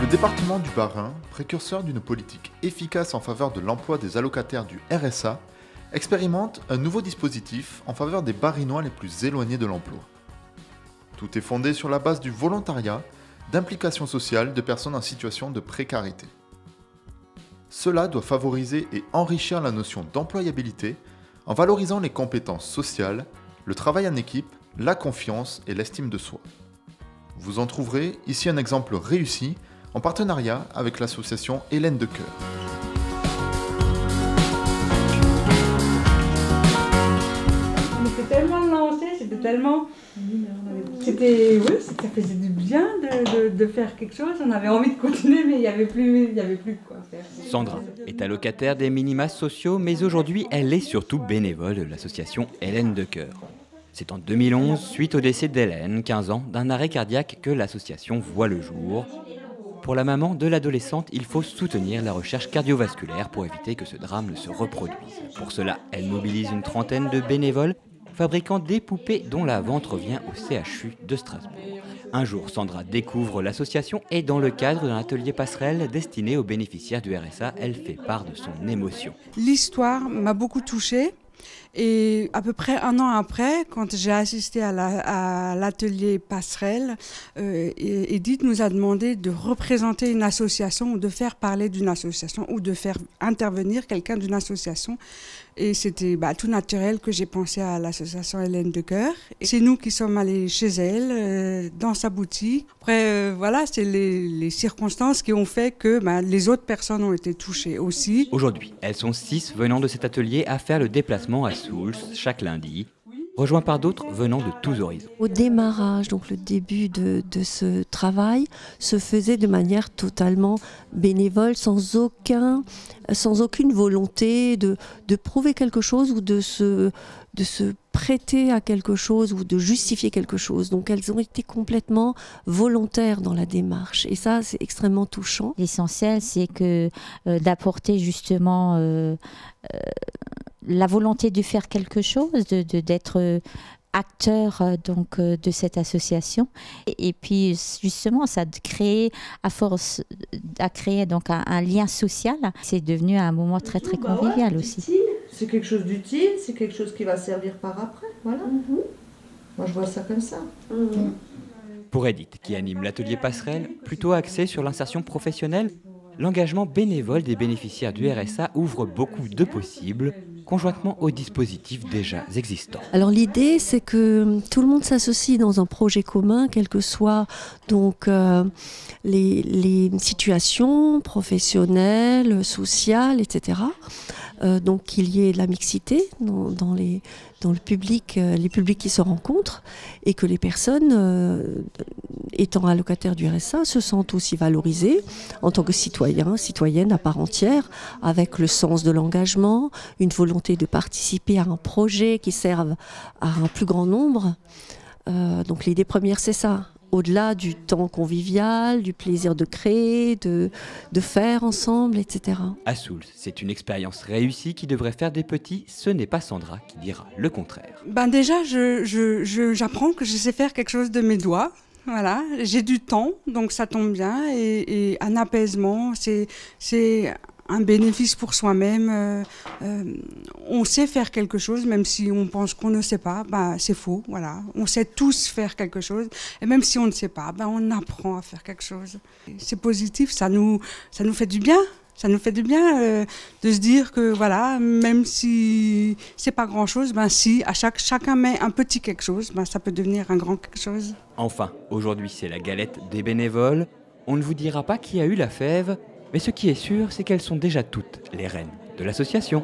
Le département du Bas-Rhin, précurseur d'une politique efficace en faveur de l'emploi des allocataires du RSA, expérimente un nouveau dispositif en faveur des Bas-Rhinois les plus éloignés de l'emploi. Tout est fondé sur la base du volontariat, d'implication sociale de personnes en situation de précarité. Cela doit favoriser et enrichir la notion d'employabilité en valorisant les compétences sociales, le travail en équipe, la confiance et l'estime de soi. Vous en trouverez ici un exemple réussi en partenariat avec l'association Hélène de Cœur. On était tellement lancés, c'était tellement... ça faisait du bien de faire quelque chose. On avait envie de continuer, mais il n'y avait plus quoi faire. Sandra est allocataire des minima sociaux, mais aujourd'hui, elle est surtout bénévole de l'association Hélène de Cœur. C'est en 2011, suite au décès d'Hélène, 15 ans, d'un arrêt cardiaque, que l'association voit le jour. Pour la maman de l'adolescente, il faut soutenir la recherche cardiovasculaire pour éviter que ce drame ne se reproduise. Pour cela, elle mobilise une trentaine de bénévoles fabriquant des poupées dont la vente revient au CHU de Strasbourg. Un jour, Sandra découvre l'association et dans le cadre d'un atelier passerelle destiné aux bénéficiaires du RSA, elle fait part de son émotion. L'histoire m'a beaucoup touchée. Et à peu près un an après, quand j'ai assisté à l'atelier passerelle, Edith nous a demandé de représenter une association ou de faire parler d'une association ou de faire intervenir quelqu'un d'une association. Et c'était tout naturel que j'ai pensé à l'association Hélène de Cœur. C'est nous qui sommes allés chez elle, dans sa boutique. Après, c'est les circonstances qui ont fait que les autres personnes ont été touchées aussi. Aujourd'hui, elles sont 6 venant de cet atelier à faire le déplacement à Souls chaque lundi, rejoints par d'autres venant de tous horizons. Au démarrage, donc le début de ce travail, se faisait de manière totalement bénévole, sans aucune volonté de prouver quelque chose ou de se prêter à quelque chose ou de justifier quelque chose. Donc elles ont été complètement volontaires dans la démarche et ça c'est extrêmement touchant. L'essentiel c'est que d'apporter justement la volonté de faire quelque chose, d'être acteur de cette association et puis justement ça a créé donc un lien social. C'est devenu un moment très très convivial aussi. C'est quelque chose d'utile, c'est quelque chose qui va servir par après, voilà. Moi je vois ça comme ça. Pour Edith, qui anime l'atelier passerelle, plutôt axé sur l'insertion professionnelle, l'engagement bénévole des bénéficiaires du RSA ouvre beaucoup de possibles, conjointement aux dispositifs déjà existants. Alors l'idée, c'est que tout le monde s'associe dans un projet commun, quelles que soient donc les situations professionnelles, sociales, etc. Donc qu'il y ait de la mixité dans le public, les publics qui se rencontrent et que les personnes étant allocataires du RSA se sentent aussi valorisées en tant que citoyennes à part entière, avec le sens de l'engagement, une volonté de participer à un projet qui serve à un plus grand nombre. Donc l'idée première c'est ça. Au-delà du temps convivial, du plaisir de créer, de faire ensemble, etc. À Souls, c'est une expérience réussie qui devrait faire des petits. Ce n'est pas Sandra qui dira le contraire. Déjà, j'apprends que je sais faire quelque chose de mes doigts. Voilà, j'ai du temps, donc ça tombe bien. Et un apaisement, c'est un bénéfice pour soi-même. On sait faire quelque chose, même si on pense qu'on ne sait pas, c'est faux. Voilà. On sait tous faire quelque chose, et même si on ne sait pas, on apprend à faire quelque chose. C'est positif, ça nous fait du bien. Ça nous fait du bien de se dire que voilà, même si c'est pas grand-chose, si chacun met un petit quelque chose, ça peut devenir un grand quelque chose. Enfin, aujourd'hui c'est la galette des bénévoles. On ne vous dira pas qui a eu la fève, mais ce qui est sûr, c'est qu'elles sont déjà toutes les reines de l'association.